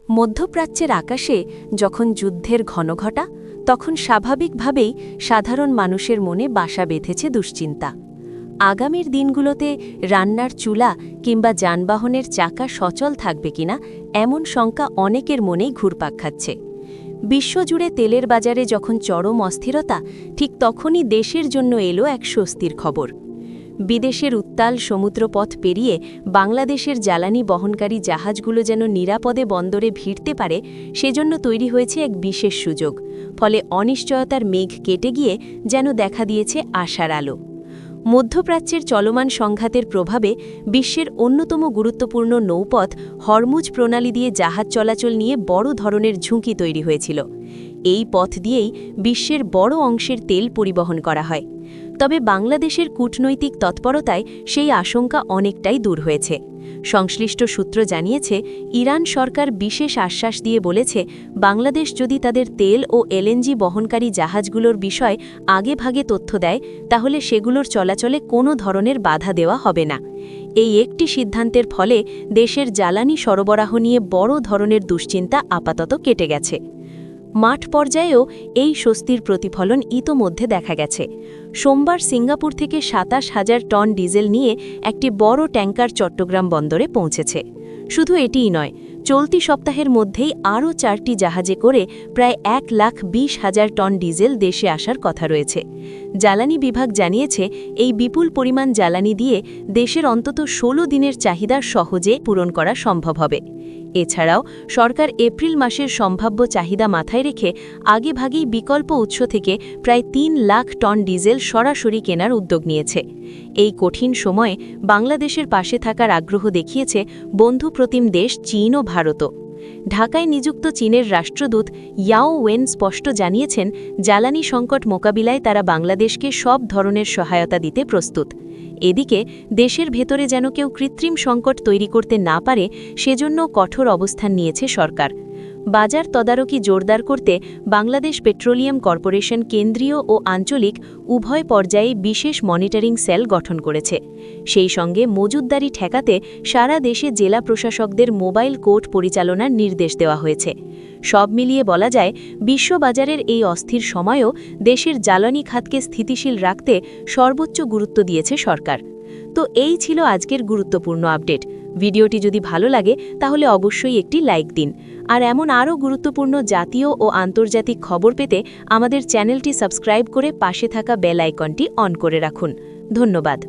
মধ্যপ্রাচ্যের আকাশে যখন যুদ্ধের ঘনঘটা, তখন স্বাভাবিকভাবেই সাধারণ মানুষের মনে বাসা বেঁধেছে দুশ্চিন্তা। আগামীর দিনগুলোতে রান্নার চুলা কিংবা যানবাহনের চাকা সচল থাকবে কিনা এমন শঙ্কা অনেকের মনেই ঘুরপাক খাচ্ছে। বিশ্বজুড়ে তেলের বাজারে যখন চরম অস্থিরতা, ঠিক তখনই দেশের জন্য এলো এক স্বস্তির খবর। বিদেশের উত্তাল সমুদ্রপথ পেরিয়ে বাংলাদেশের জ্বালানি বহনকারী জাহাজগুলো যেন নিরাপদে বন্দরে ভিড়তে পারে, সেজন্য তৈরি হয়েছে এক বিশেষ সুযোগ। ফলে অনিশ্চয়তার মেঘ কেটে গিয়ে যেন দেখা দিয়েছে আশার আলো। মধ্যপ্রাচ্যের চলমান সংঘাতের প্রভাবে বিশ্বের অন্যতম গুরুত্বপূর্ণ নৌপথ হরমুজ প্রণালী দিয়ে জাহাজ চলাচল নিয়ে বড় ধরনের ঝুঁকি তৈরি হয়েছিল। এই পথ দিয়েই বিশ্বের বড় অংশের তেল পরিবহন করা হয়। তবে বাংলাদেশের কূটনৈতিক তৎপরতায় সেই আশঙ্কা অনেকটাই দূর হয়েছে। সংশ্লিষ্ট সূত্র জানিয়েছে, ইরান সরকার বিশেষ আশ্বাস দিয়ে বলেছে, বাংলাদেশ যদি তাদের তেল ও এলএনজি বহনকারী জাহাজগুলোর বিষয় আগেভাগে তথ্য দেয়, তাহলে সেগুলোর চলাচলে কোনো ধরনের বাধা দেওয়া হবে না। এই একটি সিদ্ধান্তের ফলে দেশের জ্বালানি সরবরাহ নিয়ে বড় ধরনের দুশ্চিন্তা আপাতত কেটে গেছে। মাঠ পর্যায়েও এই স্বস্তির প্রতিফলন ইতোমধ্যে দেখা গেছে। সোমবার সিঙ্গাপুর থেকে ২৭,০০০ টন ডিজেল নিয়ে একটি বড় ট্যাঙ্কার চট্টগ্রাম বন্দরে পৌঁছেছে। শুধু এটিই নয়, চলতি সপ্তাহের মধ্যেই আরও ৪টি জাহাজে করে প্রায় ১,২০,০০০ টন ডিজেল দেশে আসার কথা রয়েছে। জ্বালানি বিভাগ জানিয়েছে, এই বিপুল পরিমাণ জ্বালানি দিয়ে দেশের অন্তত ১৬ দিনের চাহিদা সহজে পূরণ করা সম্ভব হবে। এছাড়াও সরকার এপ্রিল মাসের সম্ভাব্য চাহিদা মাথায় রেখে আগেভাগেই বিকল্প উৎস থেকে প্রায় ৩ লাখ টন ডিজেল সরাসরি কেনার উদ্যোগ নিয়েছে। এই কঠিন সময়ে বাংলাদেশের পাশে থাকার আগ্রহ দেখিয়েছে বন্ধুপ্রতিম দেশ চীন ও ভারতও। ঢাকায় নিযুক্ত চীনের রাষ্ট্রদূত ইয়াও ওয়েন স্পষ্ট জানিয়েছেন, জ্বালানি সংকট মোকাবিলায় তারা বাংলাদেশকে সব ধরনের সহায়তা দিতে প্রস্তুত। এদিকে দেশের ভেতরে যেন কেউ কৃত্রিম সংকট তৈরি করতে না পারে, সেজন্য কঠোর অবস্থান নিয়েছে সরকার। বাজার তদারকি জোরদার করতে বাংলাদেশ পেট্রোলিয়াম কর্পোরেশন কেন্দ্রীয় ও আঞ্চলিক উভয় পর্যায়ে বিশেষ মনিটরিং সেল গঠন করেছে। সেই সঙ্গে মজুতদারি ঠেকাতে সারা দেশে জেলা প্রশাসকদের মোবাইল কোর্ট পরিচালনার নির্দেশ দেওয়া হয়েছে। সব মিলিয়ে বলা যায়, বিশ্ববাজারের এই অস্থির সময়েও দেশের জ্বালানি খাতকে স্থিতিশীল রাখতে সর্বোচ্চ গুরুত্ব দিয়েছে সরকার। তো এই ছিল আজকের গুরুত্বপূর্ণ আপডেট। ভিডিওটি যদি ভালো লাগে তাহলে অবশ্যই একটি লাইক দিন। আর এমন আরও গুরুত্বপূর্ণ জাতীয় ও আন্তর্জাতিক খবর পেতে আমাদের চ্যানেলটি সাবস্ক্রাইব করে পাশে থাকা বেল আইকনটি অন করে রাখুন। ধন্যবাদ।